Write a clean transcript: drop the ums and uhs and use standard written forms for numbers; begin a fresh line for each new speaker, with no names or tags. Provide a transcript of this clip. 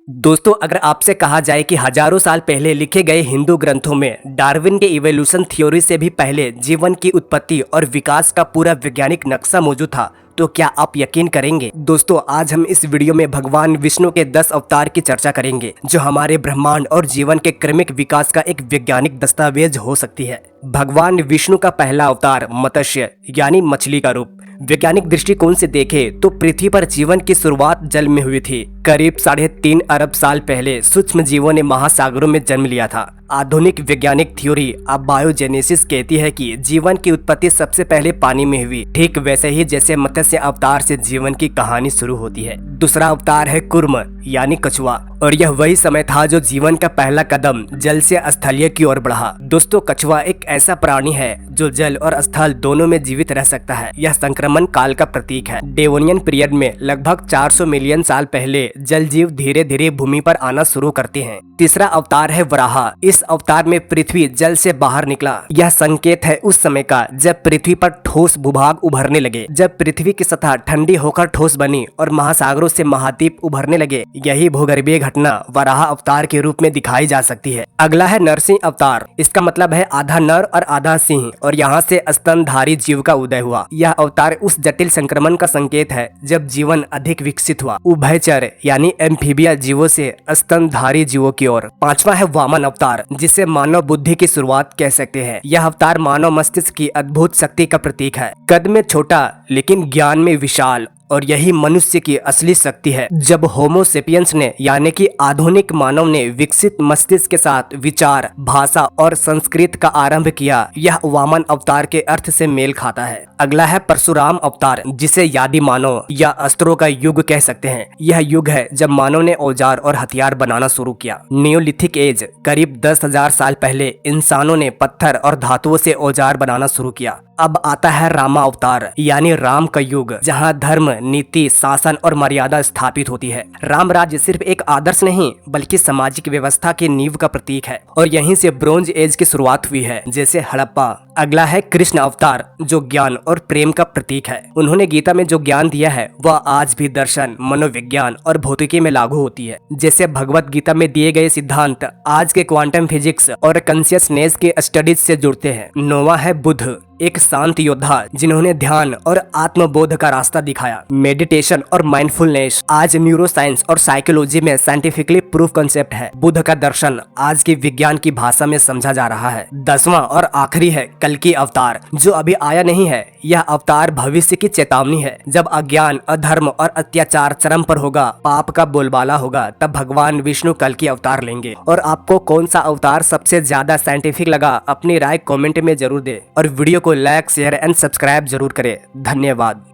दोस्तों, अगर आपसे कहा जाए कि हजारों साल पहले लिखे गए हिंदू ग्रंथों में डार्विन के इवोल्यूशन थ्योरी से भी पहले जीवन की उत्पत्ति और विकास का पूरा वैज्ञानिक नक्शा मौजूद था, तो क्या आप यकीन करेंगे? दोस्तों, आज हम इस वीडियो में भगवान विष्णु के 10 अवतार की चर्चा करेंगे, जो हमारे ब्रह्मांड और जीवन के क्रमिक विकास का एक वैज्ञानिक दस्तावेज हो सकती है। भगवान विष्णु का पहला अवतार मत्स्य यानी मछली का रूप। वैज्ञानिक दृष्टिकोण से देखें तो पृथ्वी पर जीवन की शुरुआत जल में हुई थी। करीब 3.5 अरब साल पहले सूक्ष्म जीवों ने महासागरों में जन्म लिया था। आधुनिक वैज्ञानिक थ्योरी अब बायोजेनेसिस कहती है कि जीवन की उत्पत्ति सबसे पहले पानी में हुई, ठीक वैसे ही जैसे मत्स्य अवतार से जीवन की कहानी शुरू होती है। दूसरा अवतार है कूर्म यानी कछुआ, और यह वही समय था जो जीवन का पहला कदम जल से स्थलीय की ओर बढ़ा। दोस्तों, कछुआ एक ऐसा प्राणी है जो जल और स्थल दोनों में जीवित रह सकता है। यह संक्रमण काल का प्रतीक है। डेवोनियन पीरियड में लगभग 400 मिलियन साल पहले जल जीव धीरे धीरे भूमि पर आना शुरू करते हैं। तीसरा अवतार है वराह। इस अवतार में पृथ्वी जल से बाहर निकला। यह संकेत है उस समय का जब पृथ्वी पर ठोस भूभाग उभरने लगे, जब पृथ्वी की सतह ठंडी होकर ठोस बनी और महासागरों से महाद्वीप उभरने लगे। यही भूगर्भीय घटना वराह अवतार के रूप में दिखाई जा सकती है। अगला है नरसिंह अवतार। इसका मतलब है आधा नर और आधा सिंह, और यहाँ से स्तनधारी जीव का उदय हुआ। यह अवतार उस जटिल संक्रमण का संकेत है जब जीवन अधिक विकसित हुआ, उभयचर यानी एम्फीबिया जीवों से स्तनधारी जीवों की ओर। पांचवा है वामन अवतार, जिसे मानव बुद्धि की शुरुआत कह सकते हैं। यह अवतार मानव मस्तिष्क की अद्भुत शक्ति का प्रतीक है। कद में छोटा लेकिन ज्ञान में विशाल, और यही मनुष्य की असली शक्ति है। जब होमो सेपियंस ने यानी कि आधुनिक मानव ने विकसित मस्तिष्क के साथ विचार, भाषा और संस्कृत का आरंभ किया, यह वामन अवतार के अर्थ से मेल खाता है। अगला है परशुराम अवतार, जिसे यादि मानव या अस्त्रों का युग कह सकते हैं। यह युग है जब मानव ने औजार और हथियार बनाना शुरू किया। नियोलिथिक एज, करीब 10,000 साल पहले इंसानों ने पत्थर और धातुओं से औजार बनाना शुरू किया। अब आता है रामा अवतार यानी राम का युग, जहाँ धर्म, नीति, शासन और मर्यादा स्थापित होती है। राम राज्य सिर्फ एक आदर्श नहीं बल्कि सामाजिक व्यवस्था की नींव का प्रतीक है, और यहीं से ब्रोंज एज की शुरुआत हुई है, जैसे हड़प्पा। अगला है कृष्ण अवतार, जो ज्ञान और प्रेम का प्रतीक है। उन्होंने गीता में जो ज्ञान दिया है वह आज भी दर्शन, मनोविज्ञान और भौतिकी में लागू होती है। जैसे भगवत गीता में दिए गए सिद्धांत आज के क्वांटम फिजिक्स और कॉन्शियसनेस के स्टडीज से जुड़ते हैं। नौवां है बुद्ध, एक शांत योद्धा जिन्होंने ध्यान और आत्मबोध का रास्ता दिखाया। मेडिटेशन और माइंडफुलनेस आज न्यूरोसाइंस और साइकोलॉजी में साइंटिफिकली प्रूफ कॉन्सेप्ट है। बुद्ध का दर्शन आज की विज्ञान की भाषा में समझा जा रहा है। 10वां और आखिरी है कल्कि अवतार, जो अभी आया नहीं है। यह अवतार भविष्य की चेतावनी है। जब अज्ञान, अधर्म और अत्याचार चरम पर होगा, पाप का बोलबाला होगा, तब भगवान विष्णु कल्कि अवतार लेंगे। और आपको कौन सा अवतार सबसे ज्यादा साइंटिफिक लगा, अपनी राय कमेंट में जरूर दे, और वीडियो को लाइक, शेयर एंड सब्सक्राइब जरूर करें। धन्यवाद।